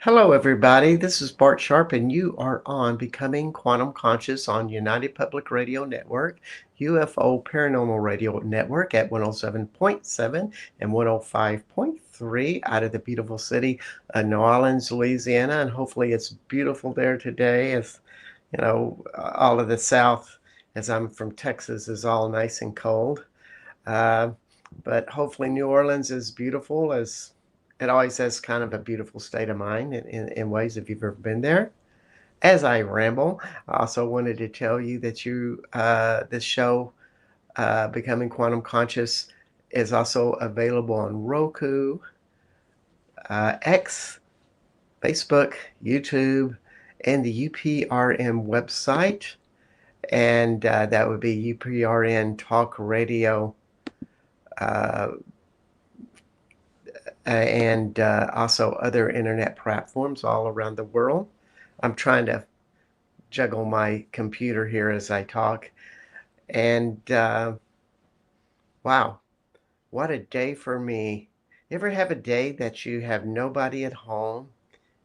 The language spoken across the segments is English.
Hello, everybody. This is Bart Sharp, and you are on Becoming Quantum Conscious on United Public Radio Network, UFO Paranormal Radio Network at 107.7 and 105.3 out of the beautiful city of New Orleans, Louisiana. And hopefully, it's beautiful there today. As all of the South, as I'm from Texas, is all nice and cold. Uh, but hopefully, New Orleans is beautiful as it always has kind of a beautiful state of mind in ways if you've ever been there. As I ramble, I also wanted to tell you that this show, Becoming Quantum Conscious, is also available on Roku, X, Facebook, YouTube, and the UPRN website. And that would be UPRN Talk Radio. Uh, and also other internet platforms all around the world. I'm trying to juggle my computer here as I talk. And wow, what a day for me. You ever have a day that you have nobody at home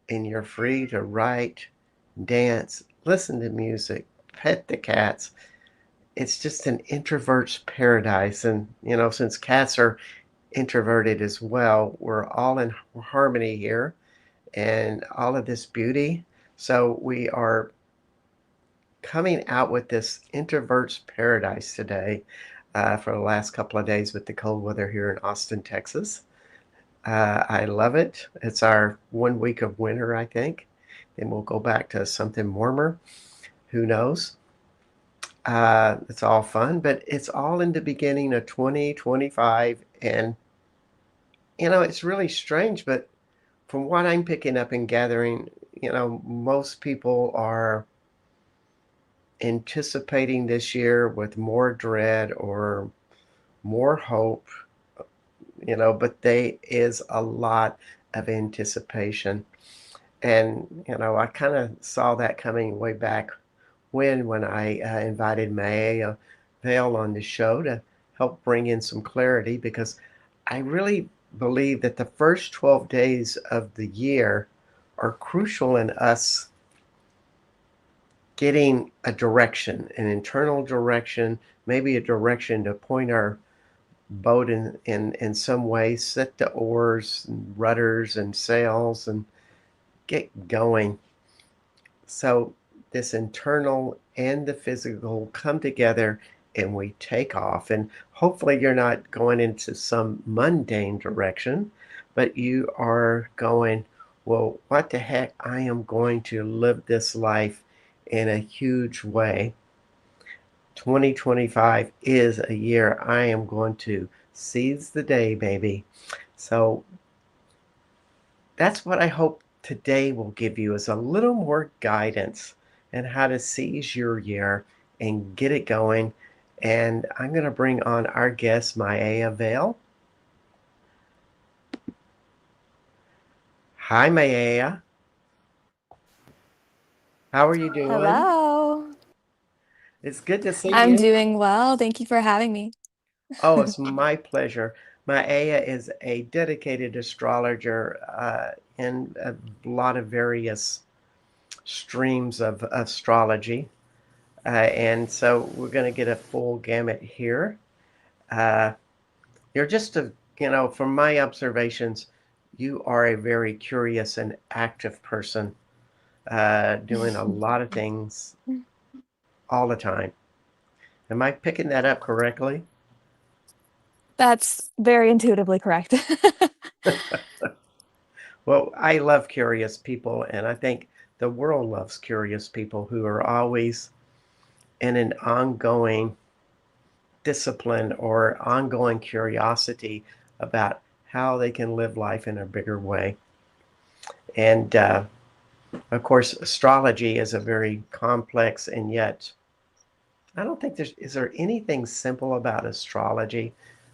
and you're free to write, dance, listen to music, pet the cats? It's just an introvert's paradise. And, since cats are introverted as well, we're all in harmony here and all of this beauty. So we are coming out with this introvert's paradise today for the last couple of days with the cold weather here in Austin, Texas. I love it. It's our 1 week of winter, I think. Then we'll go back to something warmer. Who knows? It's all fun, but it's all in the beginning of 2025. And, it's really strange, but from what I'm picking up and gathering, most people are anticipating this year with more dread or more hope, but there is a lot of anticipation. And, I kind of saw that coming way back when I invited Maiaya Vale on the show to help bring in some clarity because I really believe that the first 12 days of the year are crucial in us getting a direction, an internal direction, maybe a direction to point our boat in some way, set the oars and rudders and sails and get going. So this internal and the physical come together and we take off. And hopefully you're not going into some mundane direction, but you are going, well, what the heck? I am going to live this life in a huge way. 2025 is a year I am going to seize the day, baby. So that's what I hope today will give you is a little more guidance and how to seize your year and get it going. And I'm going to bring on our guest, Maiaya Vale. Hi, Maiaya. How are you doing? Hello. It's good to see I'm you. doing well. Thank you for having me. Oh, it's my pleasure. Maiaya is a dedicated astrologer in a lot of various streams of astrology. And so we're going to get a full gamut here. Uh, you're just from my observations, you are a very curious and active person, doing a lot of things all the time. Am I picking that up correctly? That's very intuitively correct. Well, I love curious people, and I think the world loves curious people who are always in an ongoing discipline or ongoing curiosity about how they can live life in a bigger way. And of course, astrology is a very complex and yet I don't think is there anything simple about astrology?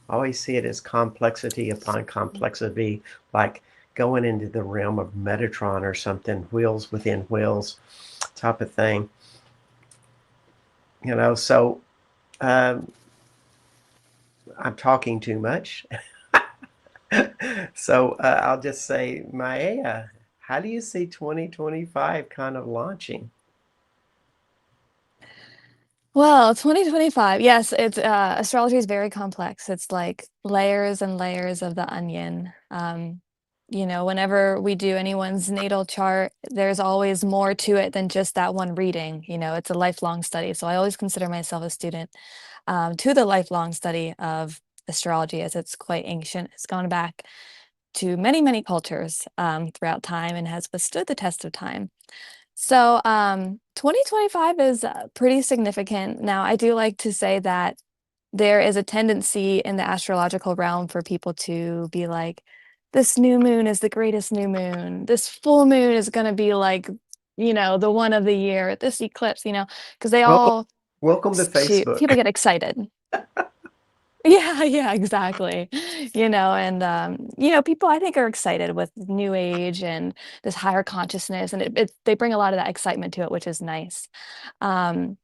I always see it as complexity upon complexity, like going into the realm of Metatron or something, wheels within wheels type of thing. So um, I'm talking too much. So I'll just say, Maya, How do you see 2025 kind of launching? Well, 2025, yes, it's astrology is very complex. It's like layers and layers of the onion. Whenever we do anyone's natal chart, there's always more to it than just that one reading. It's a lifelong study. So I always consider myself a student to the lifelong study of astrology, as it's quite ancient. It's gone back to many, many cultures throughout time and has withstood the test of time. So, 2025 is pretty significant. Now, I do like to say that there is a tendency in the astrological realm for people to be like, this new moon is the greatest new moon. This full moon is going to be like, the one of the year, this eclipse, because they Welcome, all welcome to shoot, people Facebook. get excited. Yeah, yeah, exactly. People I think are excited with new age and this higher consciousness, and they bring a lot of that excitement to it, which is nice. Um,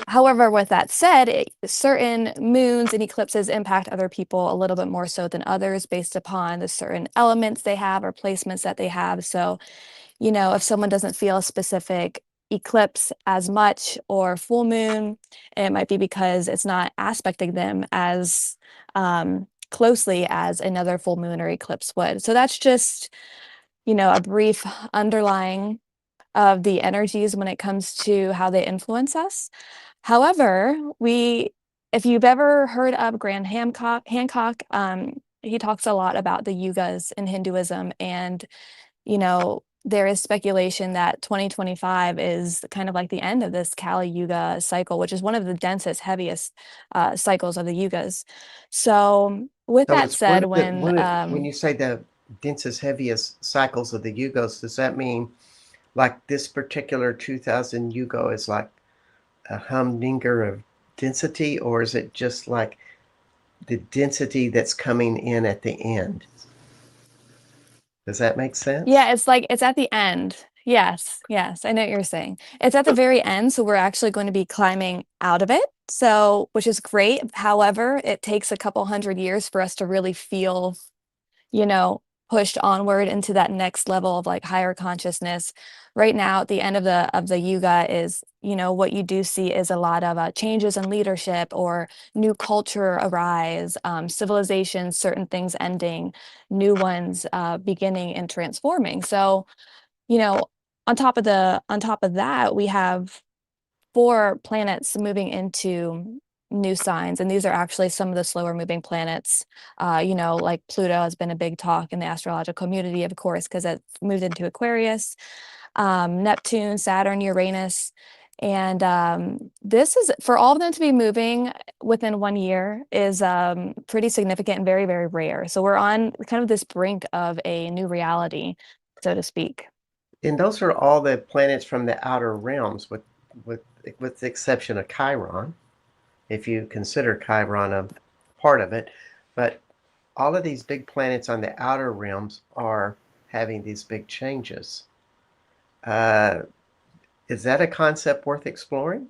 However, with that said, certain moons and eclipses impact other people a little bit more so than others based upon the certain elements they have or placements that they have. So, if someone doesn't feel a specific eclipse as much or full moon, it might be because it's not aspecting them as closely as another full moon or eclipse would. So that's just, a brief underlying of the energies when it comes to how they influence us. However, if you've ever heard of Hancock, he talks a lot about the yugas in Hinduism, and there is speculation that 2025 is kind of like the end of this Kali Yuga cycle, which is one of the densest, heaviest cycles of the yugas. So, with So that it's one said, of the when you say the densest, heaviest cycles of the Yugos, does that mean like this particular 2000 Yugo is like a humdinger of density, or is it just like the density that's coming in at the end? Does that make sense? Yeah, it's like it's at the end. Yes, yes, I know what you're saying. It's at the very end, so we're actually going to be climbing out of it. So, which is great. However, it takes a couple hundred years for us to really feel, you know, pushed onward into that next level of like higher consciousness. Right now, at the end of the yuga is, what you do see is a lot of changes in leadership or new culture arise, civilizations, certain things ending, new ones beginning and transforming. So, you know, on top of that, we have four planets moving into new signs, and these are actually some of the slower moving planets. Like Pluto has been a big talk in the astrological community, of course, because it moved into Aquarius, Neptune, Saturn, Uranus. And this is for all of them to be moving within 1 year is pretty significant and very, very rare. So we're on kind of this brink of a new reality, so to speak. And those are all the planets from the outer realms, with with the exception of Chiron, if you consider Chiron a part of it. But all of these big planets on the outer realms are having these big changes. Uh, is that a concept worth exploring?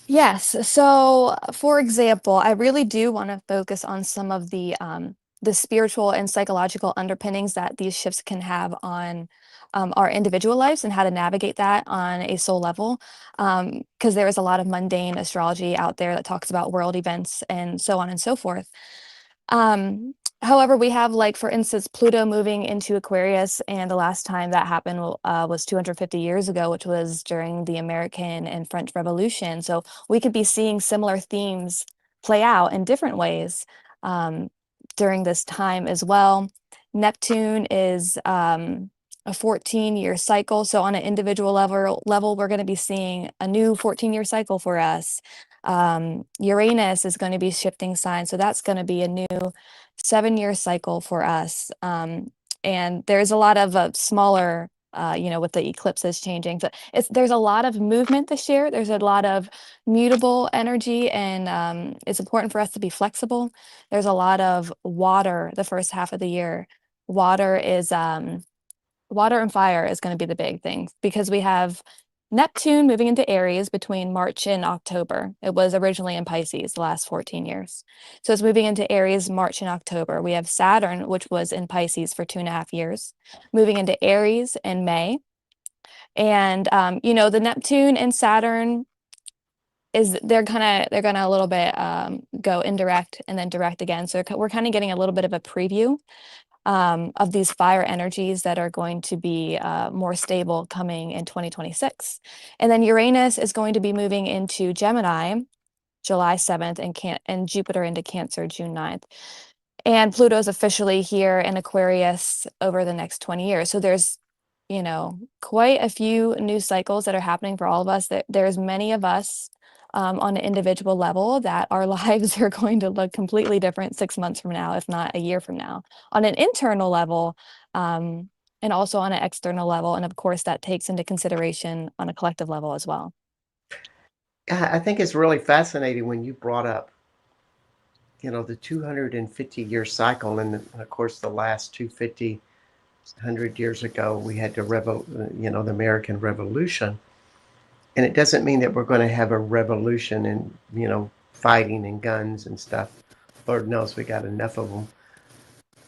Yes. So, for example, I really do want to focus on some of the spiritual and psychological underpinnings that these shifts can have on our individual lives and how to navigate that on a soul level. Because there is a lot of mundane astrology out there that talks about world events and so on and so forth. Um, However, we have, like, for instance, Pluto moving into Aquarius, and the last time that happened was 250 years ago, which was during the American and French Revolution. So we could be seeing similar themes play out in different ways um, during this time as well. Neptune is a 14-year cycle. So on an individual level, we're going to be seeing a new 14-year cycle for us. Uranus is going to be shifting signs, so that's going to be a new 7-year cycle for us. And there's a lot of smaller, with the eclipses changing. So there's a lot of movement this year. There's a lot of mutable energy, and it's important for us to be flexible. There's a lot of water the first half of the year. Water is water and fire is going to be the big thing because we have Neptune moving into Aries between March and October. It was originally in Pisces the last 14 years. So it's moving into Aries, March and October. We have Saturn, which was in Pisces for 2.5 years, moving into Aries in May. And the Neptune and Saturn is they're gonna a little bit go indirect and then direct again. So we're kind of getting a little bit of a preview of these fire energies that are going to be more stable coming in 2026. And then Uranus is going to be moving into Gemini July 7th and Jupiter into Cancer June 9th. And Pluto's officially here in Aquarius over the next 20 years. So there's, quite a few new cycles that are happening for all of us. There's many of us on an individual level that our lives are going to look completely different 6 months from now, if not a year from now. On an internal level, and also on an external level. And of course, that takes into consideration on a collective level as well. Yeah, I think it's really fascinating when you brought up, the 250-year cycle. And of course, the last 250, 100 years ago, we had the American Revolution. And it doesn't mean that we're going to have a revolution in, fighting and guns and stuff. Lord knows we got enough of them.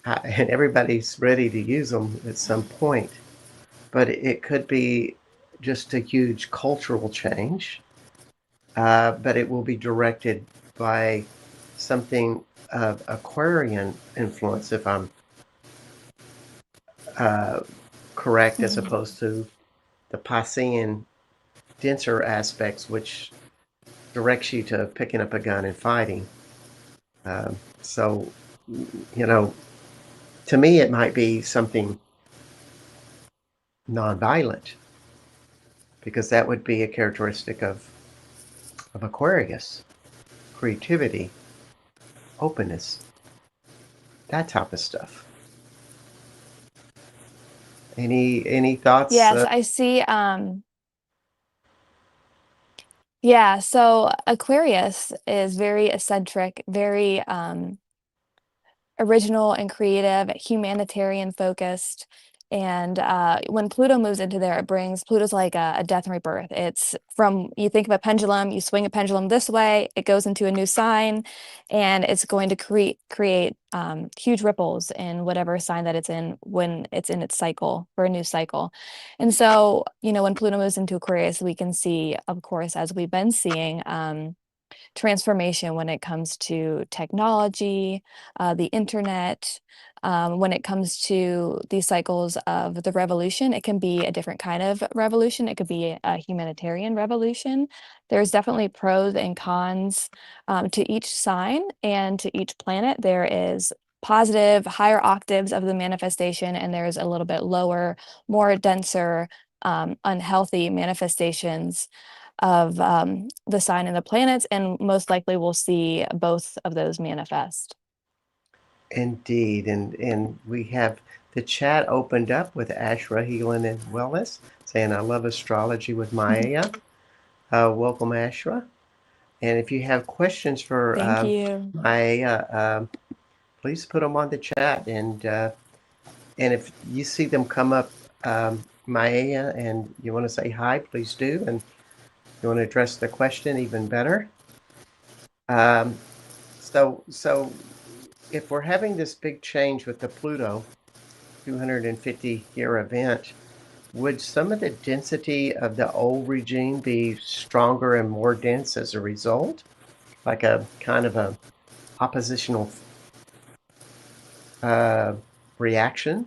And everybody's ready to use them at some point. But it could be just a huge cultural change, but it will be directed by something of Aquarian influence, if I'm uh, correct, as Mhm. opposed to the Piscean denser aspects, which directs you to picking up a gun and fighting. So, you know, to me, it might be something nonviolent because that would be a characteristic of Aquarius: creativity, openness, that type of stuff. Any thoughts? Yes, I see. Yeah, so Aquarius is very eccentric, very original and creative, humanitarian focused. And when Pluto moves into there, Pluto's like a death and rebirth. It's from, you think of a pendulum, you swing a pendulum this way, it goes into a new sign, and it's going to create huge ripples in whatever sign that it's in when it's in its cycle for a new cycle. And so, when Pluto moves into Aquarius, we can see, of course, as we've been seeing, transformation when it comes to technology, the internet. When it comes to these cycles of the revolution, it can be a different kind of revolution. It could be a humanitarian revolution. There's definitely pros and cons to each sign and to each planet. There is positive, higher octaves of the manifestation, and there's a little bit lower, more denser, unhealthy manifestations of the sign and the planets, and most likely we'll see both of those manifest. Indeed, and we have the chat opened up with Ashra Healing and Wellness saying, "I love astrology with Maiaya." Welcome, Ashra. And if you have questions for Thank you. Maiaya, please put them on the chat. And if you see them come up, Maiaya, and you want to say hi, please do. And you want to address the question, even better. Um, so if we're having this big change with the Pluto 250-year event, would some of the density of the old regime be stronger and more dense as a result? Like a kind of a oppositional uh, reaction?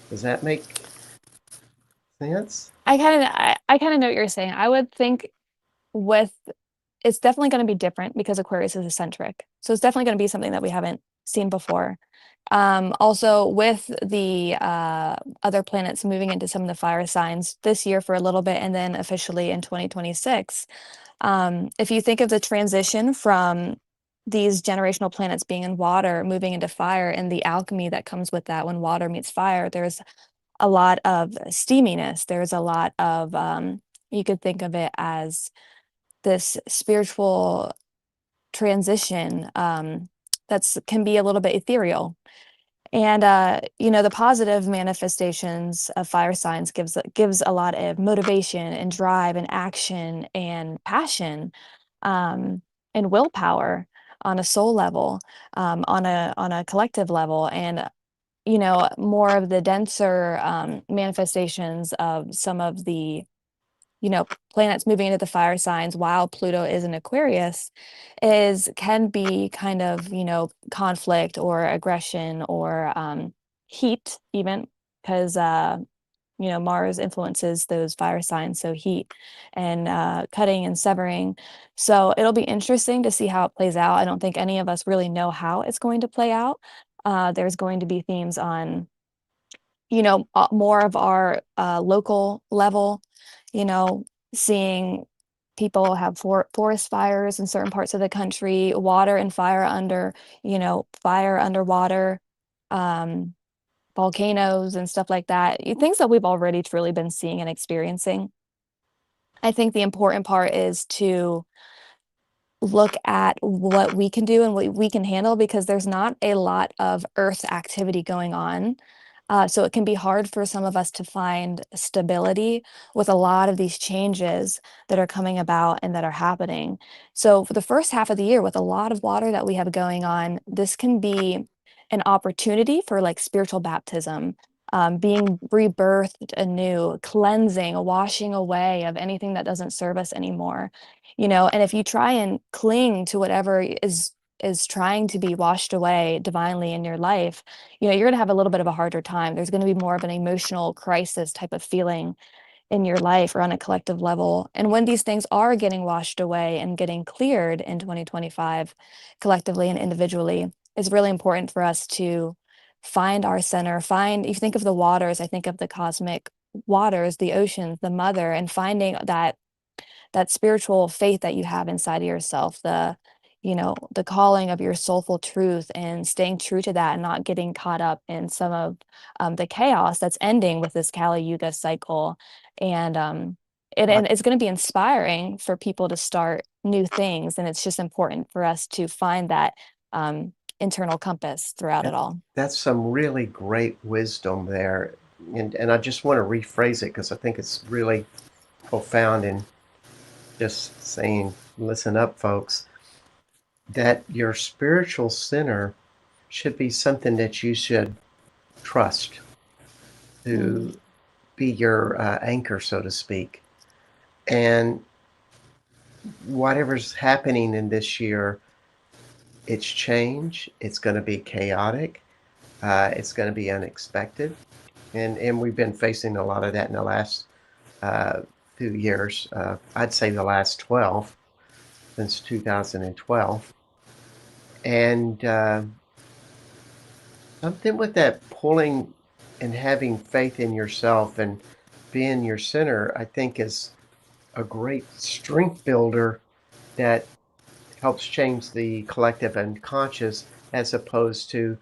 Does that make sense? I kind of know what you're saying. I would think with it's definitely going to be different because Aquarius is eccentric. So it's definitely going to be something that we haven't seen before. Also, with the other planets moving into some of the fire signs this year for a little bit and then officially in 2026, if you think of the transition from these generational planets being in water, moving into fire, and the alchemy that comes with that when water meets fire, there's a lot of steaminess. There's a lot of, you could think of it as this spiritual transition that's can be a little bit ethereal. And the positive manifestations of fire signs gives a lot of motivation and drive and action and passion, um, and willpower on a soul level, on a collective level, and more of the denser manifestations of some of the planets moving into the fire signs while Pluto is in Aquarius can be kind of, conflict or aggression or heat even because Mars influences those fire signs, so heat and cutting and severing. So it'll be interesting to see how it plays out. I don't think any of us really know how it's going to play out. There's going to be themes on more of our local level, you know, seeing people have forest fires in certain parts of the country, water and fire fire underwater, um, volcanoes and stuff like that. Things that we've already truly been seeing and experiencing. I think the important part is to look at what we can do and what we can handle because there's not a lot of earth activity going on. So it can be hard for some of us to find stability with a lot of these changes that are coming about and that are happening. So for the first half of the year, with a lot of water that we have going on, this can be an opportunity for like spiritual baptism, being rebirthed anew, cleansing, washing away of anything that doesn't serve us anymore. And if you try and cling to whatever is trying to be washed away divinely in your life, you're going to have a little bit of a harder time. There's going to be more of an emotional crisis type of feeling in your life or on a collective level. And when these things are getting washed away and getting cleared in 2025, collectively and individually, it's really important for us to find our center. If you think of the waters, I think of the cosmic waters, the oceans, the mother, and finding that spiritual faith that you have inside of yourself, the calling of your soulful truth and staying true to that and not getting caught up in some of the chaos that's ending with this Kali Yuga cycle. And I, it's going to be inspiring for people to start new things. And it's just important for us to find that internal compass throughout it that, all. that's some really great wisdom there. And I just want to rephrase it because I think it's really profound in just saying, listen up, folks, that your spiritual center should be something that you should trust Mm. to be your anchor, so to speak. And whatever's happening in this year, it's change, it's going to be chaotic, it's going to be unexpected. And we've been facing a lot of that in the last uh, few years. I'd say the last 12, since 2012. And something with that pulling and having faith in yourself and being your center, I think, is a great strength builder that helps change the collective unconscious as opposed to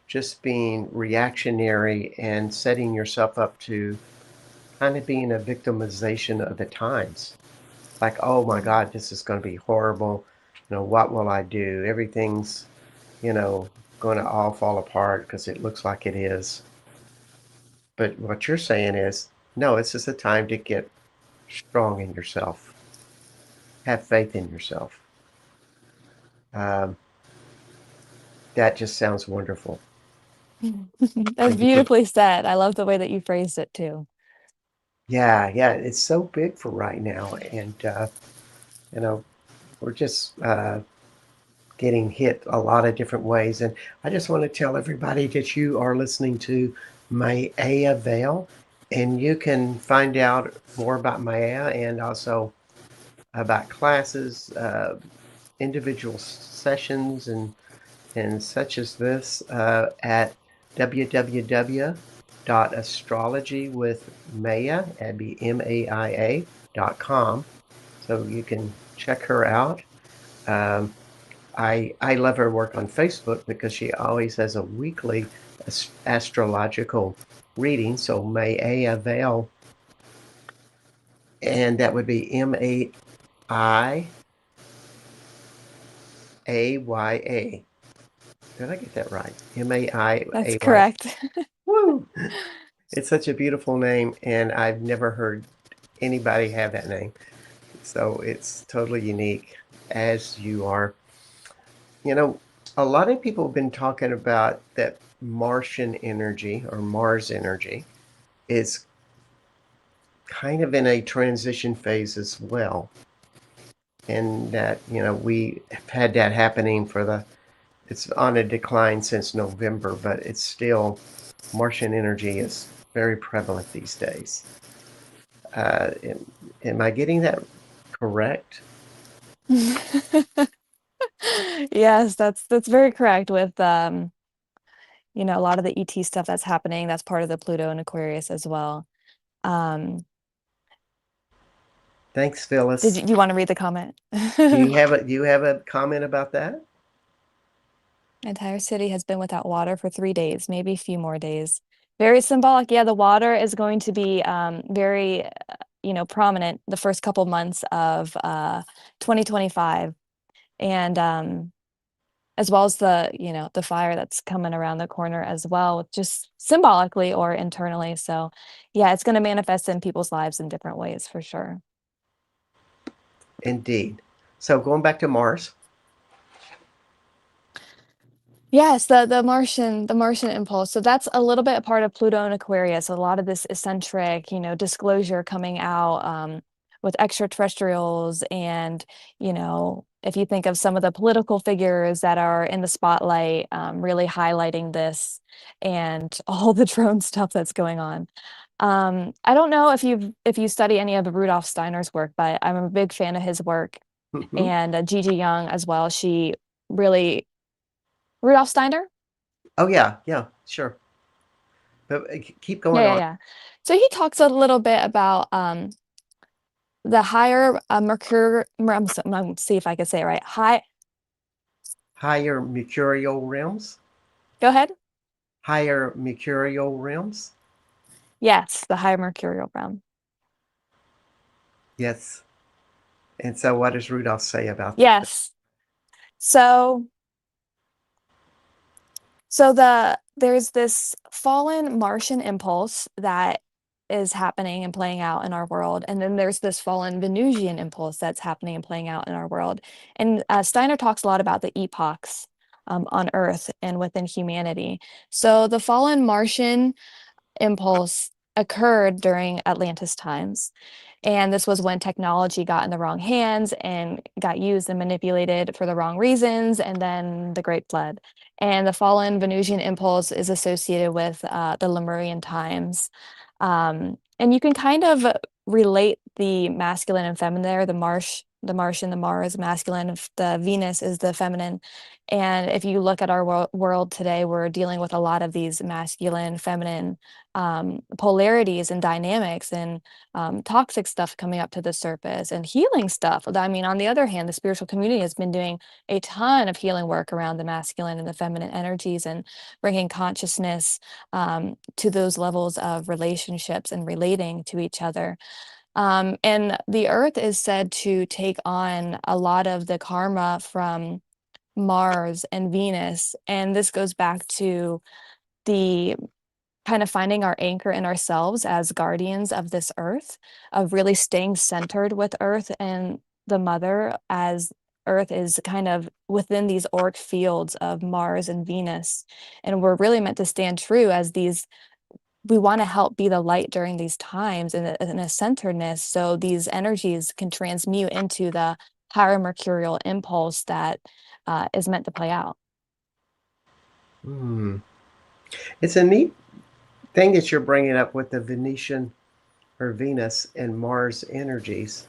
just being reactionary and setting yourself up to kind of being a victimization of the times. Like, oh my Mm. God, this is going to be horrible. What will I do? Everything's, you know, going to all fall apart because it looks like it is. But what you're saying is, no, this is a time to get strong in yourself, have faith in yourself. Um, that just sounds wonderful. That's And because, beautifully said. I love the way that you phrased it too. yeah, yeah, it's so big for right now. And, you know, we're just getting hit a lot of different ways. And I just want to tell everybody that you are listening to Maiaya Vale, and you can find out more about Maiaya and also about classes, individual sessions, and such as this at www.astrologywithmaya, that'd be MAIA.com. So you can check her out. Um, I love her work on Facebook because she always has a weekly astrological reading. So Maiaya Vale, and that would be MAIAYA. Did I get that right? That's Maiaya. correct. Woo! It's such a beautiful name, and I've never heard anybody have that name. So it's totally unique, as you are. You know, a lot of people have been talking about that Martian energy or Mars energy is kind of in a transition phase as well. And that, we have had that happening it's on a decline since November, but it's still, Martian energy is very prevalent these days. Am I getting that correct? Yes, that's very correct with a lot of the ET stuff that's happening. That's part of the Pluto and Aquarius as well. Um, Thanks, did Phyllis. you want to read the comment? Do you have a comment about that? Entire city has been without water for 3 days, maybe a few more days. Very symbolic. Yeah, the water is going to be very, prominent the first couple months of 2025, and as well as the fire that's coming around the corner as well, just symbolically or internally. So, yeah, it's going to manifest in people's lives in different ways for sure. Indeed. So going back to Mars. Yes, the Martian impulse. So that's a little bit a part of Pluto and Aquarius. A lot of this eccentric, disclosure coming out with extraterrestrials, and if you think of some of the political figures that are in the spotlight, really highlighting this and all the drone stuff that's going on. I don't know if you study any of Rudolf Steiner's work, but I'm a big fan of his work, Hmm. and Gigi Young as well. She really Rudolf Steiner? Oh yeah, yeah, sure. But keep Yeah, going yeah, on. yeah. So he talks a little bit about the higher mercur I'm see if I can say it right. Higher mercurial realms. Go ahead. Higher mercurial realms. Yes, the higher mercurial realm. Yes. And so, what does Rudolph say about that? Yes. So there's this fallen Martian impulse that is happening and playing out in our world, and then there's this fallen Venusian impulse that's happening and playing out in our world. And Steiner talks a lot about the epochs on Earth and within humanity. So the fallen Martian impulse occurred during Atlantis times. And this was when technology got in the wrong hands and got used and manipulated for the wrong reasons, and then the Great Flood. And the fallen Venusian impulse is associated with the Lemurian times. And you can kind of relate the masculine and feminine there. The Martian, the Mars, masculine. The Venus is the feminine. And if you look at our world today, we're dealing with a lot of these masculine, feminine polarities and dynamics, and toxic stuff coming up to the surface, and healing stuff. I mean, on the other hand, the spiritual community has been doing a ton of healing work around the masculine and the feminine energies, and bringing consciousness to those levels of relationships and relating to each other. And the earth is said to take on a lot of the karma from Mars and Venus. And this goes back to the kind of finding our anchor in ourselves as guardians of this earth, of really staying centered with earth and the mother, as earth is kind of within these auric fields of Mars and Venus. And we're really meant to stand true as these, we want to help be the light during these times in a centeredness, so these energies can transmute into the higher mercurial impulse that is meant to play out. Hmm. It's a neat thing that you're bringing up with the Venetian or Venus and Mars energies,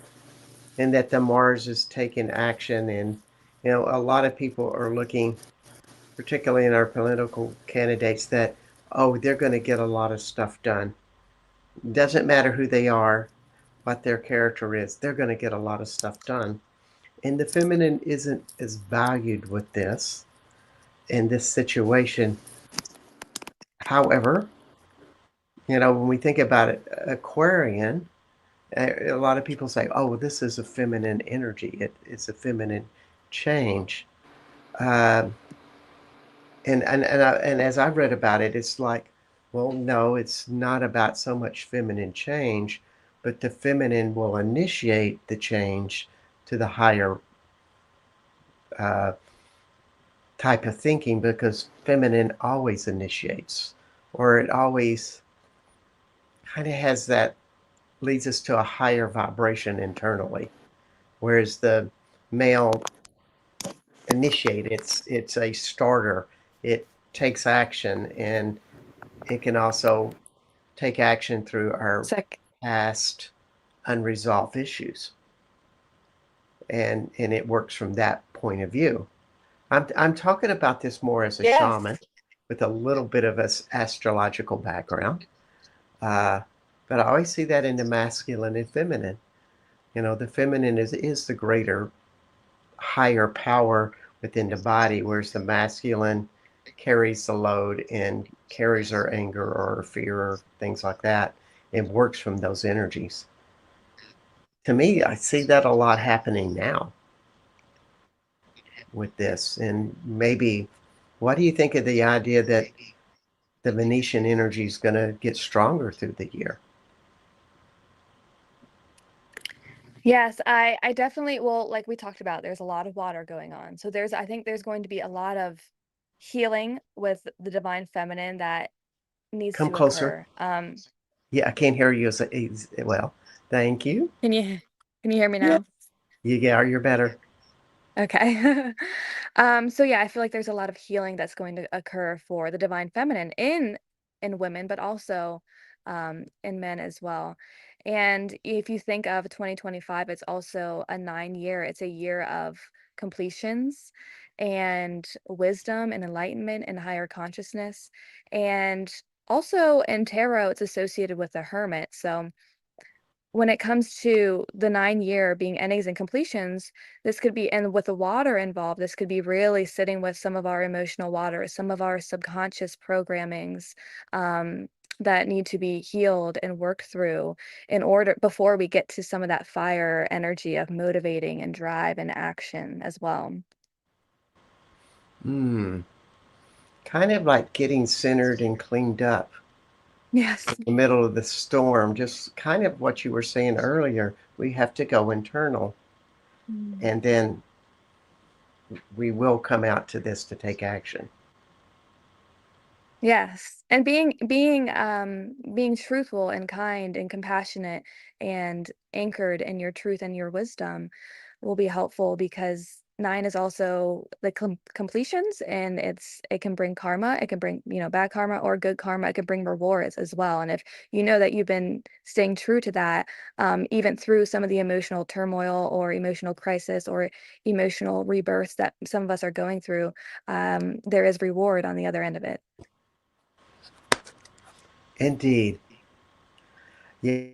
and that the Mars is taking action. And, a lot of people are looking, particularly in our political candidates, that, oh, they're going to get a lot of stuff done. Doesn't matter who they are, what their character is, they're going to get a lot of stuff done. And the feminine isn't as valued with this in this situation. However, when we think about it, Aquarian, a lot of people say, oh, this is a feminine energy. It's a feminine change. Uh, And as I've read about it, it's like, well, no, it's not about so much feminine change, but the feminine will initiate the change to the higher uh, type of thinking because feminine always initiates, or it always kind of has that leads us to a higher vibration internally, whereas the male initiate it's a starter. It takes action, and it can also take action through our Sec past unresolved issues, and it works from that point of view. I'm talking about this more as a shaman Yes. with a little bit of a astrological background, uh, but I always see that in the masculine and feminine. The feminine is the greater, higher power within the body, whereas the masculine carries the load and carries our anger or fear or things like that. It works from those energies. To me, I see that a lot happening now with this. And maybe, what do you think of the idea that the Venetian energy is going to get stronger through the year? Yes, I definitely, well, like we talked about, there's a lot of water going on. So I think there's going to be a lot of healing with the divine feminine that needs Come to closer. occur. Yeah, I can't hear you well. Thank you. Can you can you hear me Yeah, now? you're better. Okay. So yeah, I feel like there's a lot of healing that's going to occur for the divine feminine in women, but also in men as well. And if you think of 2025, it's also a 9 year, it's a year of completions and wisdom and enlightenment and higher consciousness. And also in tarot, it's associated with the hermit. So when it comes to the 9 year being endings and completions, this could be, and with the water involved, this could be really sitting with some of our emotional water, some of our subconscious programmings that need to be healed and worked through in order before we get to some of that fire energy of motivating and drive and action as well. Hmm. Kind of like getting centered and cleaned up in Yes. the middle of the storm, just kind of what you were saying earlier. We have to go internal, Mm. and then we will come out to this to take action. Yes, and being truthful and kind and compassionate and anchored in your truth and your wisdom will be helpful because 9 is also the completions, and it can bring karma, it can bring, bad karma or good karma, it can bring rewards as well. And if you know that you've been staying true to that, even through some of the emotional turmoil or emotional crisis or emotional rebirths that some of us are going through, there is reward on the other end of it. Indeed. Yeah.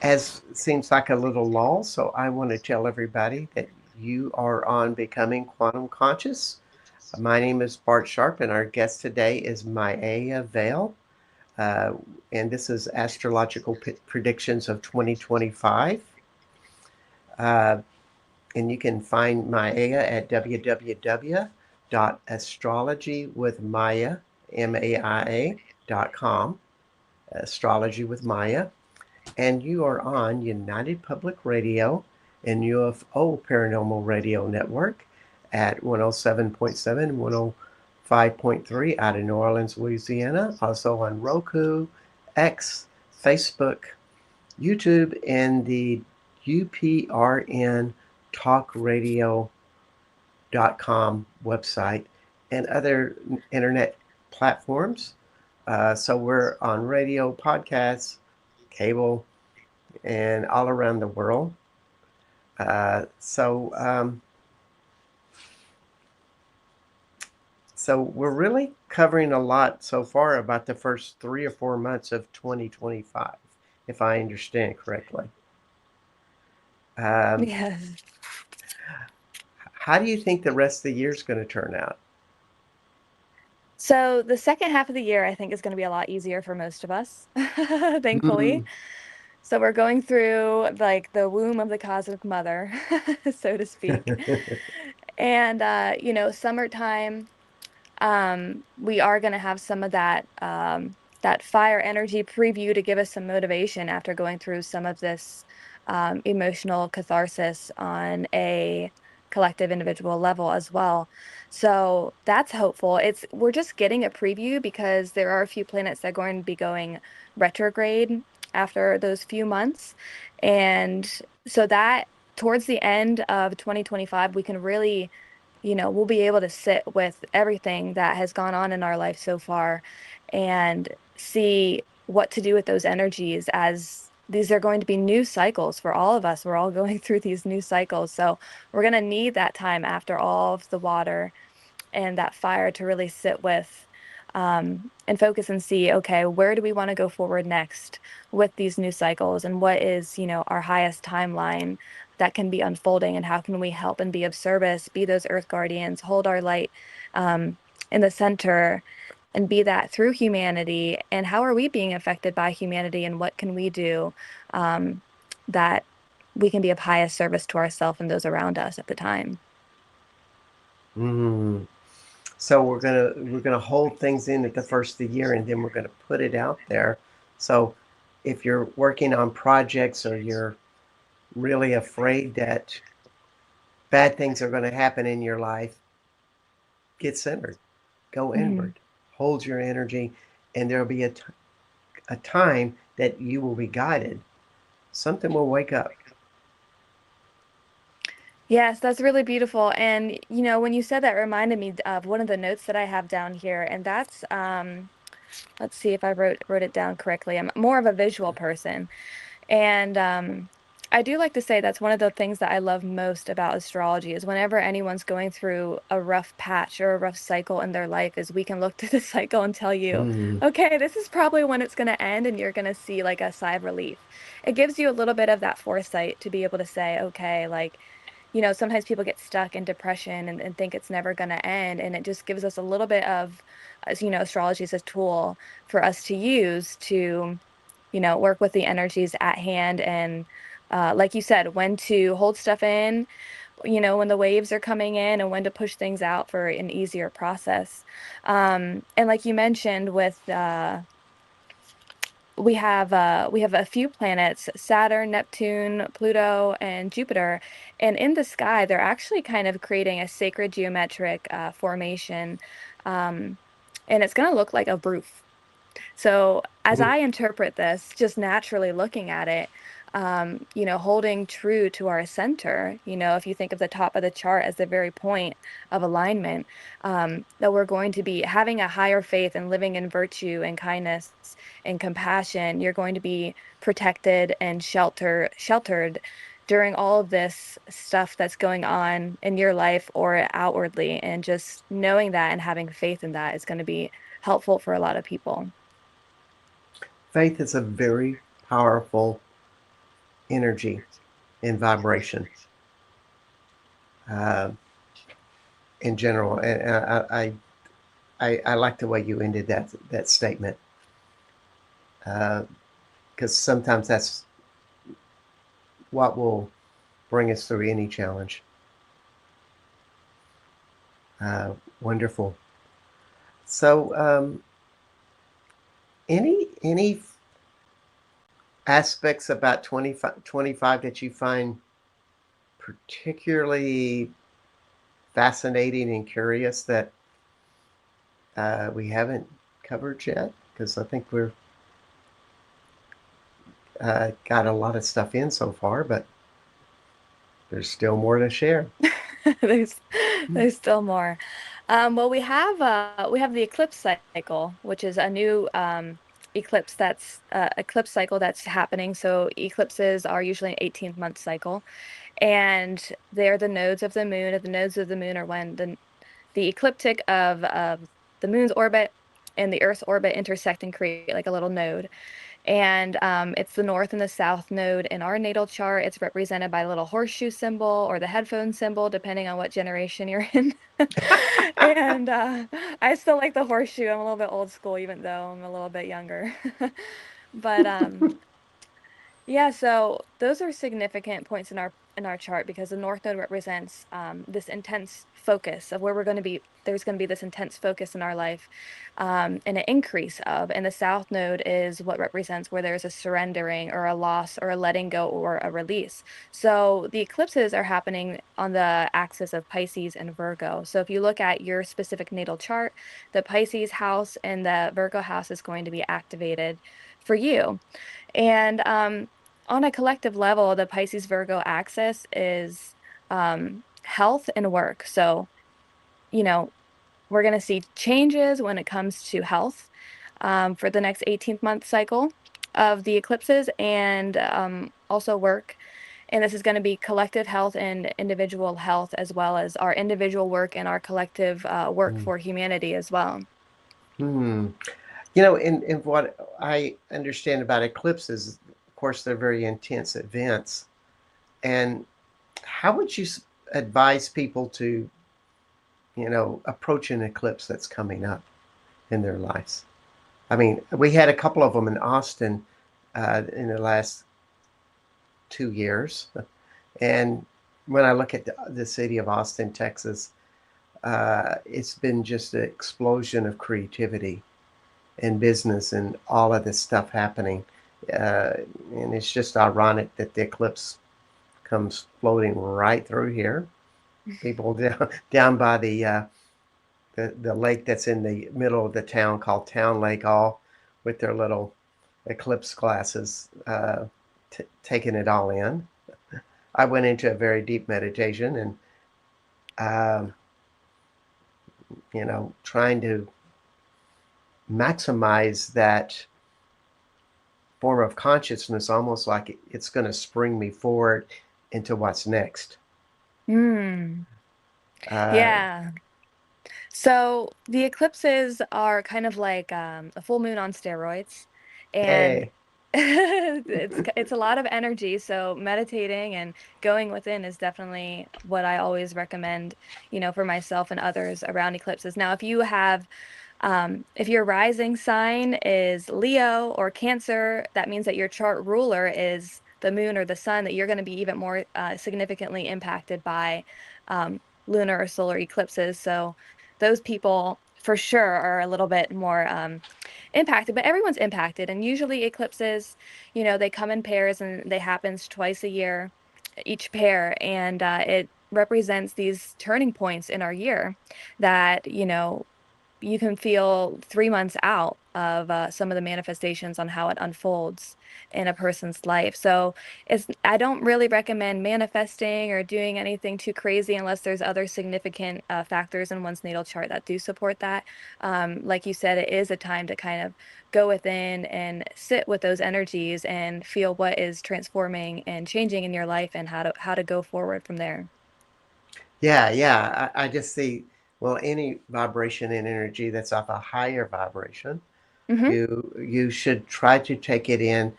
As seems like a little lull, so I want to tell everybody that you are on Becoming Quantum Conscious. My name is Bart Sharp, and our guest today is Maiaya Vale. Uh, and this is Astrological Predictions of 2025. Uh, and you can find Maiaya at www.astrologywithmaya.com. Astrology with Maya. And you are on United Public Radio and UFO Paranormal Radio Network at 107.7, 105.3 out of New Orleans, Louisiana. Also on Roku, X, Facebook, YouTube, and the UPRN talkradio.com website and other internet platforms. So we're on radio, podcasts, cable, and all around the world. Uh, so, um, so we're really covering a lot so far about the first 3 or 4 months of 2025, if I understand correctly. Um, Yes. how do you think the rest of the year is going to turn out? So the second half of the year, I think, is going to be a lot easier for most of us, thankfully. Mm. So we're going through like the womb of the cosmic mother, so to speak. And summertime. We are going to have some of that that fire energy preview to give us some motivation after going through some of this emotional catharsis on a collective individual level as well. So that's hopeful. It's we're just getting a preview because there are a few planets that are going to be going retrograde after those few months. And so that towards the end of 2025, we can really, we'll be able to sit with everything that has gone on in our life so far and see what to do with those energies, as these are going to be new cycles for all of us. We're all going through these new cycles. So we're going to need that time after all of the water and that fire to really sit with, and focus and see, okay, where do we want to go forward next with these new cycles, and what is, our highest timeline that can be unfolding, and how can we help and be of service, be those earth guardians, hold our light um, in the center, and be that through humanity. And how are we being affected by humanity, and what can we do um, that we can be of highest service to ourselves and those around us at the time. Mm. So we're gonna hold things in at the first of the year, and then we're gonna put it out there. So if you're working on projects or you're really afraid that bad things are going to happen in your life, get centered, go Mhm. inward, hold your energy, and there'll be a time that you will be guided. Something will wake up. Yes, that's really beautiful. And when you said that, reminded me of one of the notes that I have down here, and that's let's see if I wrote it down correctly. I'm more of a visual person. And I do like to say that's one of the things that I love most about astrology is whenever anyone's going through a rough patch or a rough cycle in their life, is we can look through the cycle and tell you, Mm. okay, this is probably when it's going to end, and you're going to see like a sigh of relief. It gives you a little bit of that foresight to be able to say, okay, like, sometimes people get stuck in depression and think it's never going to end. And it just gives us a little bit of, as astrology is a tool for us to use to work with the energies at hand, and like you said, when to hold stuff in, when the waves are coming in, and when to push things out for an easier process. And like you mentioned with we have a few planets: Saturn, Neptune, Pluto, and Jupiter. And in the sky, they're actually kind of creating a sacred geometric formation. Um, and it's going to look like a roof. So as Mm. I interpret this, just naturally looking at it, holding true to our center, if you think of the top of the chart as the very point of alignment, that we're going to be having a higher faith and living in virtue and kindness and compassion. You're going to be protected and sheltered during all of this stuff that's going on in your life or outwardly. And just knowing that and having faith in that is going to be helpful for a lot of people. Faith is a very powerful energy and vibration uh, in general. And I like the way you ended that statement, because sometimes that's what will bring us through any challenge. Wonderful. So, any aspects about 25 that you find particularly fascinating and curious that we haven't covered yet? Because I think we're got a lot of stuff in so far, but there's still more to share. There's there's still more. Well, we have the eclipse cycle, which is a new eclipse cycle that's happening. So eclipses are usually an 18-month cycle, and they're the nodes of the moon. And the nodes of the moon are when the ecliptic of the moon's orbit and the Earth's orbit intersect and create like a little node. And it's the north and the south node in our natal chart. It's represented by a little horseshoe symbol or the headphone symbol, depending on what generation you're in. And I still like the horseshoe. I'm a little bit old school, even though I'm a little bit younger. But Yeah, so those are significant points in our chart because the North Node represents this intense focus of where we're going to be. There's going to be this intense focus in our life, and an increase of. And the South Node is what represents where there's a surrendering or a loss or a letting go or a release. So the eclipses are happening on the axis of Pisces and Virgo. So if you look at your specific natal chart, the Pisces house and the Virgo house is going to be activated for you. And on a collective level, the Pisces Virgo axis is health and work. So, you know, we're going to see changes when it comes to health for the next 18th month cycle of the eclipses and also work. And this is going to be collective health and individual health, as well as our individual work and our collective work Mm. for humanity as well. Hmm. In what I understand about eclipses, of course, they're very intense events. And how would you advise people to, approach an eclipse that's coming up in their lives? I mean, we had a couple of them in Austin in the last 2 years. And when I look at the city of Austin, Texas, it's been just an explosion of creativity and business and all of this stuff happening. Uh, and it's just ironic that the eclipse comes floating right through here. People down by the lake that's in the middle of the town called Town Lake, all with their little eclipse glasses, taking it all in. I went into a very deep meditation and, um, trying to maximize that form of consciousness, almost like it's going to spring me forward into what's next. Hmm. Uh, Yeah. So the eclipses are kind of like a full moon on steroids, and hey, it's a lot of energy. So meditating and going within is definitely what I always recommend, for myself and others around eclipses. Now, if your rising sign is Leo or Cancer, that means that your chart ruler is the moon or the sun, that you're going to be even more significantly impacted by lunar or solar eclipses. So those people for sure are a little bit more impacted, but everyone's impacted. And usually eclipses, they come in pairs and they happens twice a year, each pair, and it represents these turning points in our year that, you can feel 3 months out of some of the manifestations on how it unfolds in a person's life. So I don't really recommend manifesting or doing anything too crazy unless there's other significant factors in one's natal chart that do support that. Like you said, it is a time to kind of go within and sit with those energies and feel what is transforming and changing in your life and how to go forward from there. yeah, yeah. I just see, well, any vibration and energy that's of a higher vibration, Hmm. you should try to take it in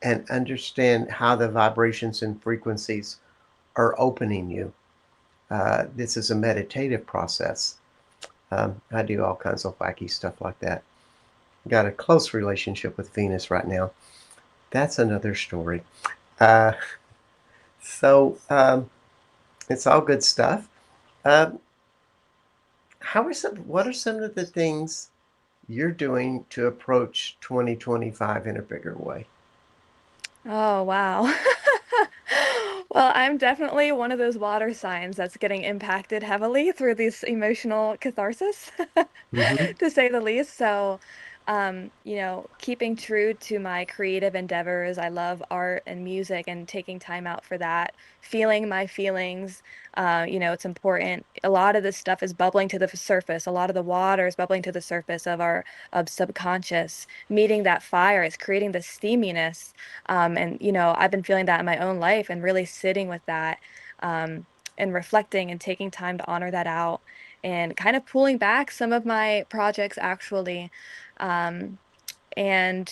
and understand how the vibrations and frequencies are opening you. This is a meditative process. I do all kinds of wacky stuff like that. Got a close relationship with Venus right now. That's another story. Uh, so it's all good stuff. Um, what are some of the things you're doing to approach 2025 in a bigger way? Oh, wow. Well, I'm definitely one of those water signs that's getting impacted heavily through this emotional catharsis, Hmm. to say the least. So, keeping true to my creative endeavors, I love art and music and taking time out for that, feeling my feelings. It's important. A lot of this stuff is bubbling to the surface. A lot of the water is bubbling to the surface of our subconscious. Meeting that fire is creating the steaminess, and, I've been feeling that in my own life and really sitting with that, and reflecting and taking time to honor that out and kind of pulling back some of my projects actually. Um, and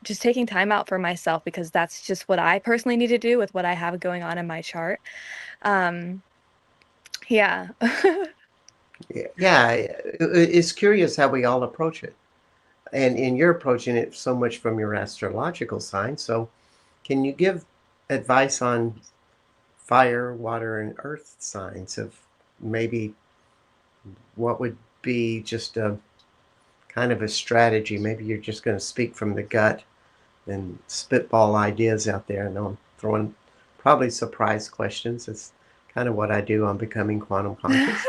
just taking time out for myself because that's just what I personally need to do with what I have going on in my chart. Um, yeah. Yeah, it's curious how we all approach it. And you're approaching it so much from your astrological sign. So Can you give advice on fire, water, and earth signs of maybe what would be just a kind of a strategy? Maybe you're just going to speak from the gut and spitball ideas out there. And I'm throwing probably surprise questions. It's kind of what I do on Becoming Quantum Conscious.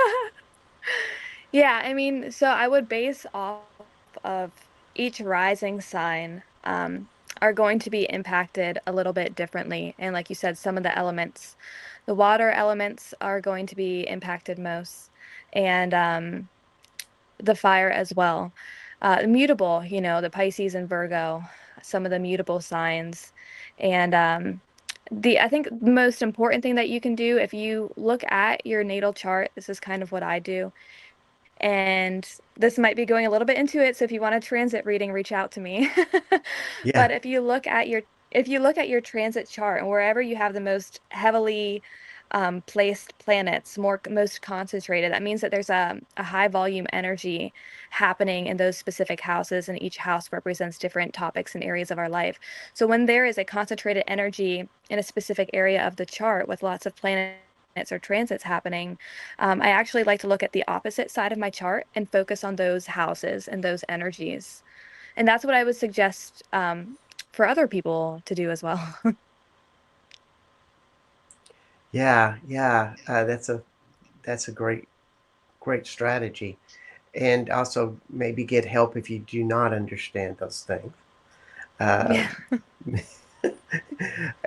Yeah, I mean, so I would base off of each rising sign are going to be impacted a little bit differently. And like you said, some of the elements, the water elements are going to be impacted most, and the fire as well. Mutable, the Pisces and Virgo, some of the mutable signs. And I think the most important thing that you can do if you look at your natal chart, this is kind of what I do, and this might be going a little bit into it, so if you want a transit reading, reach out to me. Yeah, But if you look at your transit chart and wherever you have the most heavily placed planets, most concentrated, that means that there's a high volume energy happening in those specific houses, and each house represents different topics and areas of our life. So when there is a concentrated energy in a specific area of the chart with lots of planets or transits happening, I actually like to look at the opposite side of my chart and focus on those houses and those energies. And that's what I would suggest for other people to do as well. yeah. That's a great strategy, and also maybe get help if you do not understand those things. Uh, Yeah.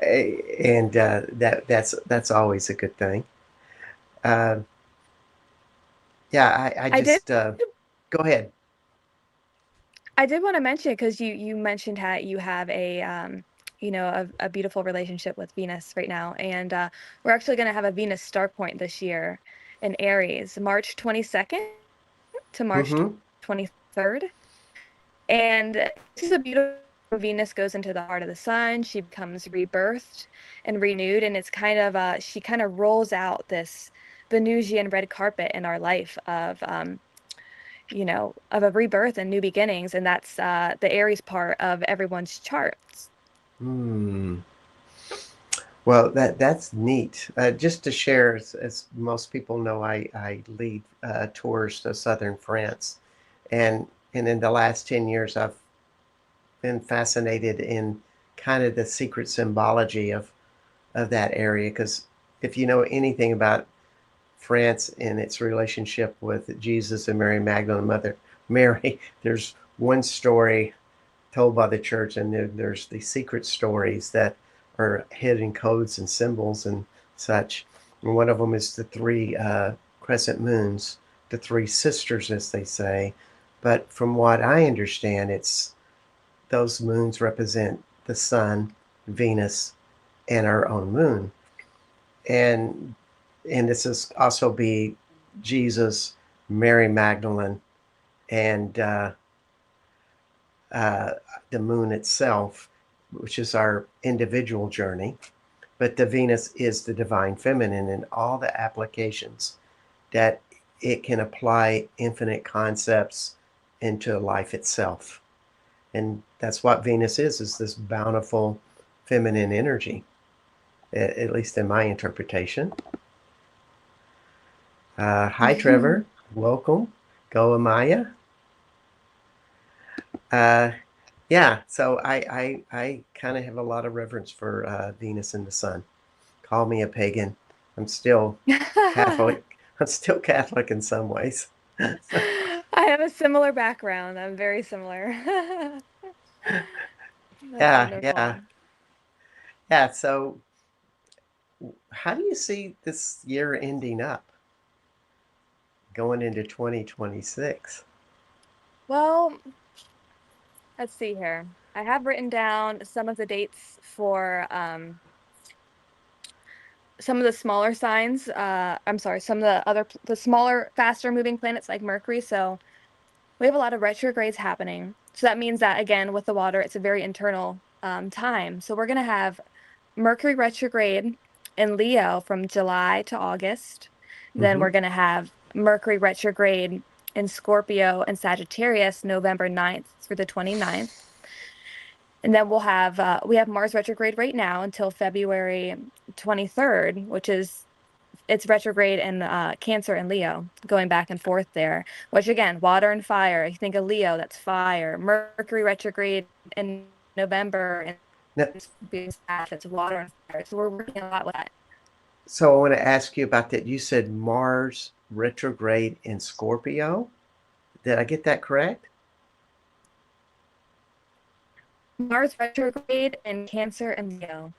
and that's always a good thing. Uh, yeah, I I did just go ahead. I did want to mention because you mentioned how you have a beautiful relationship with Venus right now, and we're actually going to have a Venus star point this year in Aries, March 22nd to March Mm-hmm. 23rd. And this is a beautiful Venus goes into the heart of the sun. She becomes rebirthed and renewed, and it's kind of she kind of rolls out this Venusian red carpet in our life of a rebirth and new beginnings, and that's the Aries part of everyone's charts. Hmm. Well, that's neat. Just to share, as most people know, I lead tours to southern France, and in the last 10 years, I've been fascinated in kind of the secret symbology of that area. Because if you know anything about France and its relationship with Jesus and Mary Magdalene, Mother Mary, there's one story told by the church, and there's the secret stories that are hidden codes and symbols and such. And one of them is the three crescent moons, the three sisters, as they say. But from what I understand, it's those moons represent the sun, Venus, and our own moon. And this is also be Jesus, Mary Magdalene, and uh, the moon itself, which is our individual journey. But the Venus is the divine feminine in all the applications that it can apply infinite concepts into life itself. And that's what Venus is this bountiful feminine energy, at least in my interpretation. Hi, Trevor. Welcome. Go, Amaya. Uh, yeah, so I kind of have a lot of reverence for Venus and the Sun. Call me a pagan. I'm still Catholic. I'm still Catholic in some ways. I have a similar background. I'm very similar. That's Yeah. wonderful. Yeah. So, how do you see this year ending up going into 2026? Well, let's see here. I have written down some of the dates for some of the smaller signs. I'm sorry, some of the smaller, faster moving planets like Mercury. So we have a lot of retrogrades happening. So that means that again, with the water, it's a very internal time. So we're gonna have Mercury retrograde in Leo from July to August. Then Mm-hmm. we're gonna have Mercury retrograde in Scorpio and Sagittarius November 9th through the 29th. And then we have Mars retrograde right now until February 23rd, which is it's retrograde in Cancer and Leo, going back and forth there. Which again, water and fire. You think of Leo, that's fire. Mercury retrograde in November and Now, being that's water and fire. So we're working a lot with that. so I want to ask you about that. You said Mars retrograde in Scorpio. Did I get that correct? Mars retrograde in Cancer and Leo.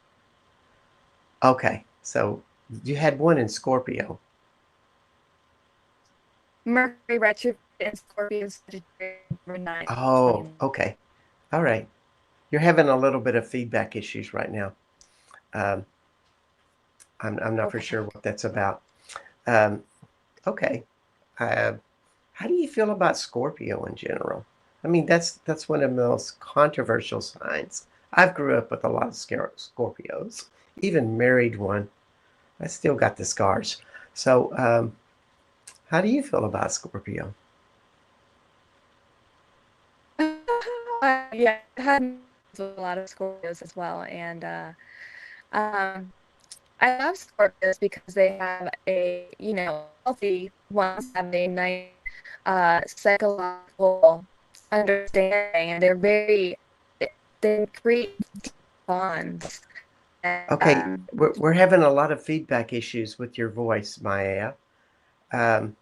Okay, so you had one in Scorpio. Mercury retrograde in Scorpio Sagittarius number 9, Oh, 29. okay. All right. You're having a little bit of feedback issues right now. Um, I'm not for Okay. sure what that's about. Um, okay. Uh, how do you feel about Scorpio in general? I mean, that's one of the most controversial signs. I've grew up with a lot of Scorpios, even married one. I still got the scars. So, how do you feel about Scorpio? Yeah, I had a lot of Scorpios as well, and um, I love Scorpios because they have a, healthy ones have a nice psychological understanding, and they create deep bonds. And, Okay, we're having a lot of feedback issues with your voice, Maya. Um,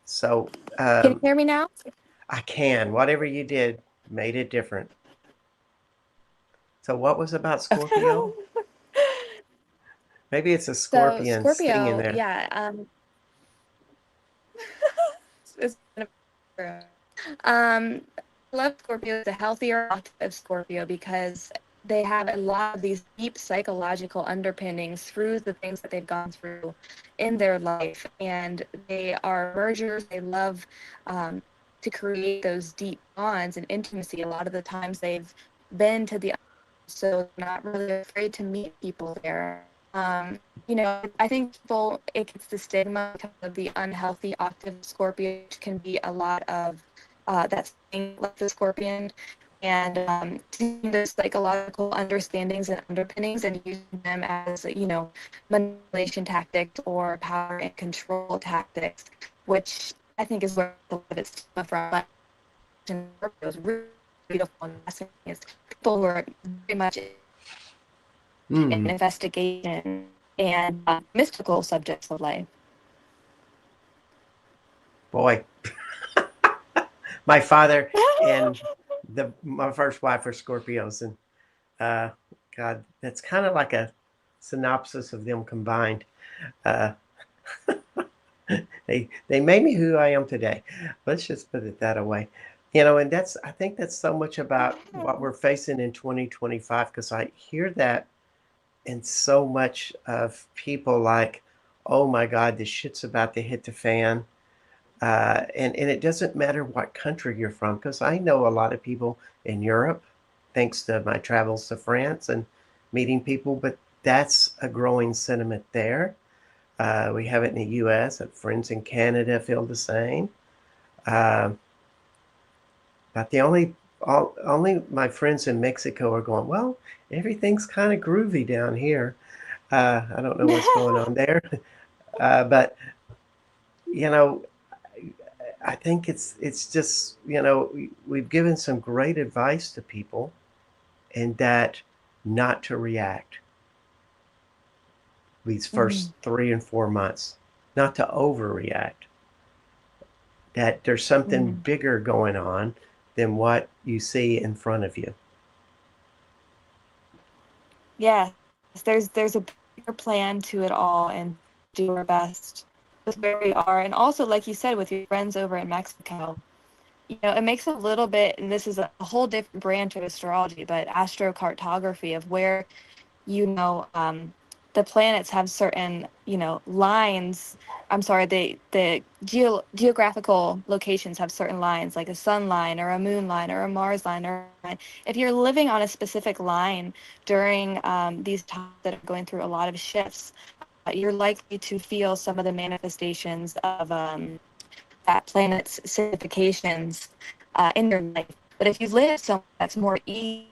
so can you um, hear me now? I can. Whatever you did made it different. So what was about Scorpio? Maybe it's a So scorpion stinging Scorpio, there. yeah, it's Um, I love Scorpio is a healthier octave Scorpio because they have a lot of these deep psychological underpinnings through the things that they've gone through in their life. And they are mergers. They love to create those deep bonds and intimacy. A lot of the times they've been to the so they're not really afraid to meet people there. I think people it gets the stigma because of the unhealthy octave Scorpio, which can be a lot of that thing like the Scorpion, and taking those psychological understandings and underpinnings and using them as manipulation tactics or power and control tactics, which I think is where a lot of it's from. But Scorpio is really beautiful and fascinating. Is people who are very much in Hmm. investigation and mystical subjects of life. Boy, my father and my first wife are Scorpios, and uh, God, that's kind of like a synopsis of them combined. Uh, they made me who I am today. Let's just put it that way. And that's I think that's so much about what we're facing in 2025 because I hear that in so much of people like, oh my God, this shit's about to hit the fan. And it doesn't matter what country you're from, because I know a lot of people in Europe, thanks to my travels to France and meeting people, but that's a growing sentiment there. We have it in the US, and friends in Canada feel the same. Uh, but only my friends in Mexico are going, well, everything's kind of groovy down here. I don't know what's going on there. But, you know, I think it's just we've given some great advice to people, and that not to react these first Mhm, 3 and 4 months, not to overreact. That there's something mhm. bigger going on than what you see in front of you. Yes, there's a bigger plan to it all, and do our best with where we are. And also, like you said, with your friends over in Mexico, it makes a little bit, and this is a whole different branch of astrology, but astrocartography of where you know the planets have certain lines. I'm sorry, the geographical locations have certain lines, like a sun line or a moon line or a Mars line. Or if you're living on a specific line during these times that are going through a lot of shifts, you're likely to feel some of the manifestations of that planet's significations in your life. But if you live somewhere that's more easy,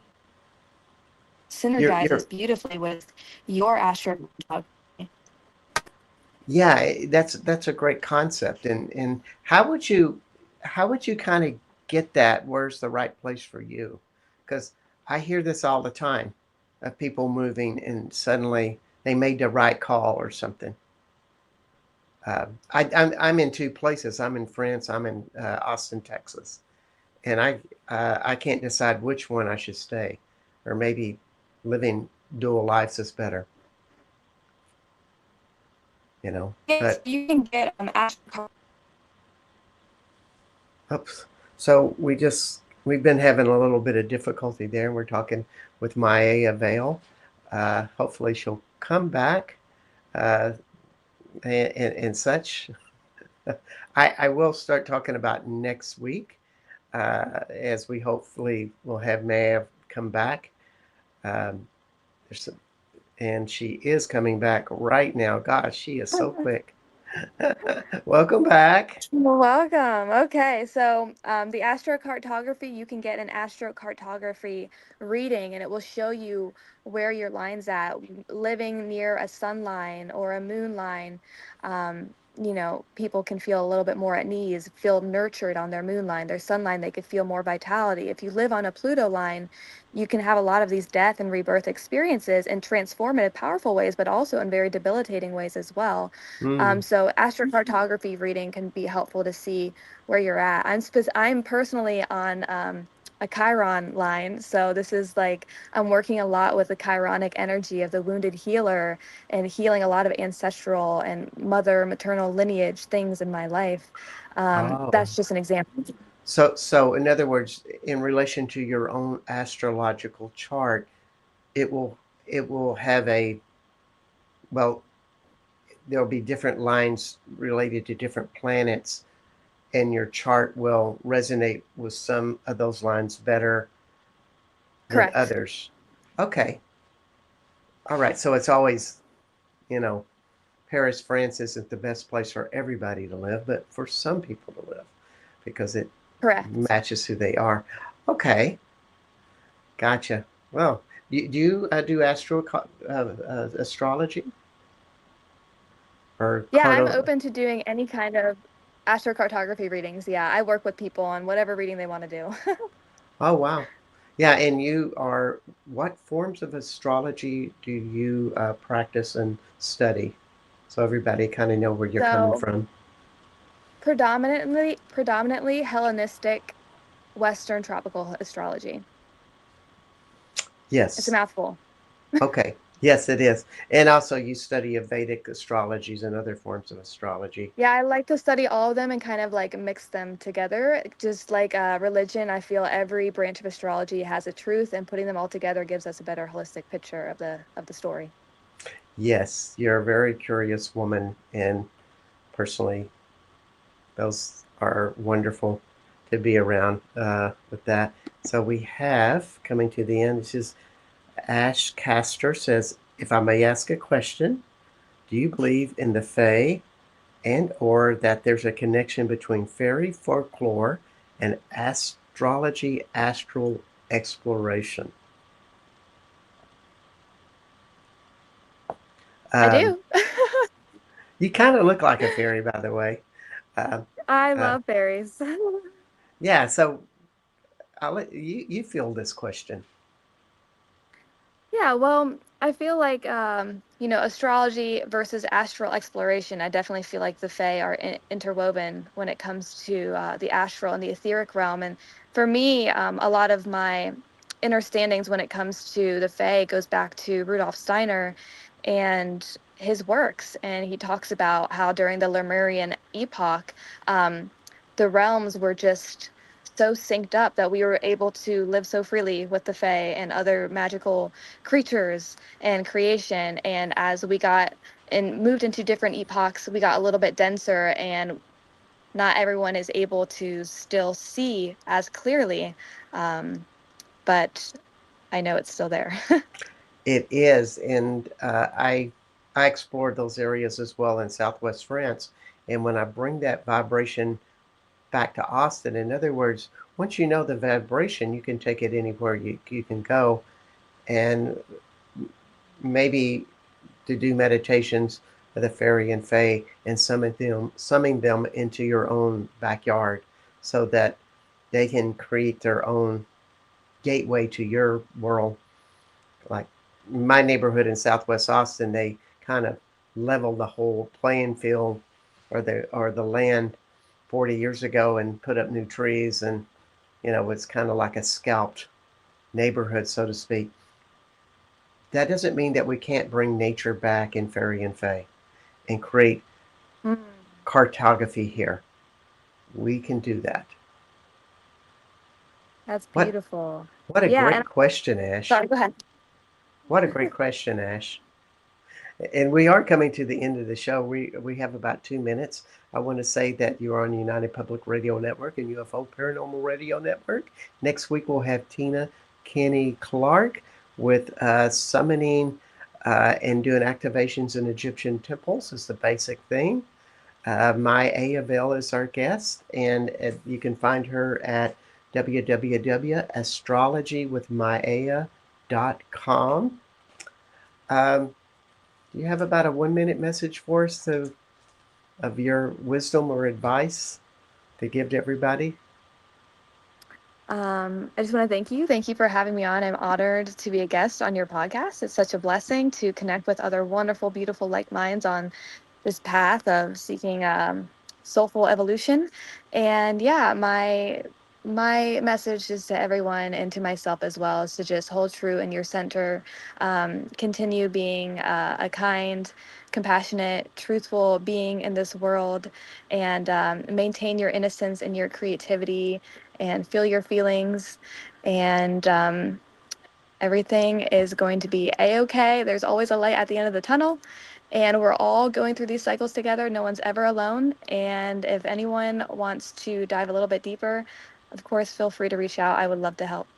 You're synergizes beautifully with your astrocartography. Yeah, that's a great concept. And how would you kind of get that? Where's the right place for you? Because I hear this all the time of people moving and suddenly they made the right call or something. I'm in two places. I'm in France. I'm in Austin, Texas, and I can't decide which one I should stay, or maybe living dual lives is better, you know. Yes, But you can get astrocartography. oops. So we've been having a little bit of difficulty there. We're talking with Maiaya Vale. Hopefully she'll come back uh, and such. I will start talking about next week as we hopefully will have Maya come back. Um, there's some, and she is coming back right now. Gosh, she is so quick. Welcome back. You're welcome. Okay, so the astrocartography, you can get an astrocartography reading, and it will show you where your line's at. Living near a sun line or a moon line, people can feel a little bit more at ease, feel nurtured on their moon line, their sun line. They could feel more vitality. If you live on a Pluto line, you can have a lot of these death and rebirth experiences in transformative, powerful ways, but also in very debilitating ways as well. Mm. So astrocartography reading can be helpful to see where you're at. I'm personally on a Chiron line, so this is like I'm working a lot with the Chironic energy of the wounded healer and healing a lot of ancestral and maternal lineage things in my life. Oh. That's just an example. So in other words, in relation to your own astrological chart, it will have well, there'll be different lines related to different planets, and your chart will resonate with some of those lines better than Correct. others. Okay. All right. So it's always, you know, Paris, France isn't the best place for everybody to live, but for some people to live because it Correct. matches who they are. Okay. Gotcha. Well, do you do astrology or Yeah, I'm carto? open to doing any kind of astrocartography readings. Yeah, I work with people on whatever reading they want to do. Oh, wow. Yeah, and what forms of astrology do you practice and study? So everybody kind of know where you're coming So from. predominantly Hellenistic Western tropical astrology. It's a Yes. mouthful. Okay. Yes, it is. And also you study Vedic astrologies and other forms of astrology. Yeah, I like to study all of them and kind of like mix them together. Just like religion, I feel every branch of astrology has a truth, and putting them all together gives us a better holistic picture of the story. Yes, you're a very curious woman, and personally, those are wonderful to be around with that. So we have coming to the end. This is Ash Castor says, if I may ask a question, do you believe in the Fae and or that there's a connection between fairy folklore and astrology astral exploration? I Um, do. you kind of look like a fairy, by the way. Uh, I uh, love berries. yeah, so I'll let you field this question. Yeah, well, I feel like astrology versus astral exploration. I definitely feel like the Fae are interwoven when it comes to the astral and the etheric realm. And for me, a lot of my understandings when it comes to the Fae goes back to Rudolf Steiner and his works. And he talks about how during the Lemurian epoch, um, the realms were just so synced up that we were able to live so freely with the Fae and other magical creatures and creation. And as we got and moved into different epochs, we got a little bit denser, and not everyone is able to still see as clearly. Um, but I know it's still there. It is, and I explored those areas as well in Southwest France. And when I bring that vibration back to Austin. In other words, once you know the vibration, you can take it anywhere you can go, and maybe to do meditations of the fairy and fae and summing them into your own backyard so that they can create their own gateway to your world. Like my neighborhood in Southwest Austin, they kind of leveled the whole playing field or the land 40 years ago and put up new trees, and it's kind of like a scalped neighborhood, so to speak. That doesn't mean that we can't bring nature back in fairy and fae and create Mm, cartography here. We can do that. that's What beautiful. what a Yeah, and great question, Ash. sorry, go ahead. What a great question, Ash. And we are coming to the end of the show. We have about 2 minutes. I want to say that you're on United Public Radio Network and UFO Paranormal Radio Network. Next week we'll have Tina Kenny Clark with summoning and doing activations in Egyptian temples is the basic thing. Maiaya Vale is our guest, and you can find her at www.astrologywithmaiaya.com. Um, do you have about a 1 minute message for us of your wisdom or advice to give to everybody? I just want to thank you. Thank you for having me on. I'm honored to be a guest on your podcast. It's such a blessing to connect with other wonderful, beautiful like minds on this path of seeking soulful evolution. And yeah, my message is to everyone and to myself as well is to just hold true in your center, continue being a kind, compassionate, truthful being in this world, and maintain your innocence and your creativity and feel your feelings, and everything is going to be a-okay. There's always a light at the end of the tunnel, and we're all going through these cycles together. No one's ever alone. And if anyone wants to dive a little bit deeper, of course, feel free to reach out. I would love to help.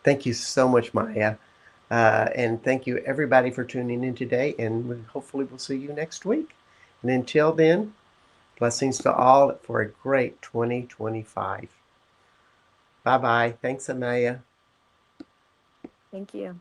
Thank you so much, Maya. And thank you, everybody, for tuning in today. And hopefully, we'll see you next week. And until then, blessings to all for a great 2025. Bye bye. Thanks, Amaya. Thank you.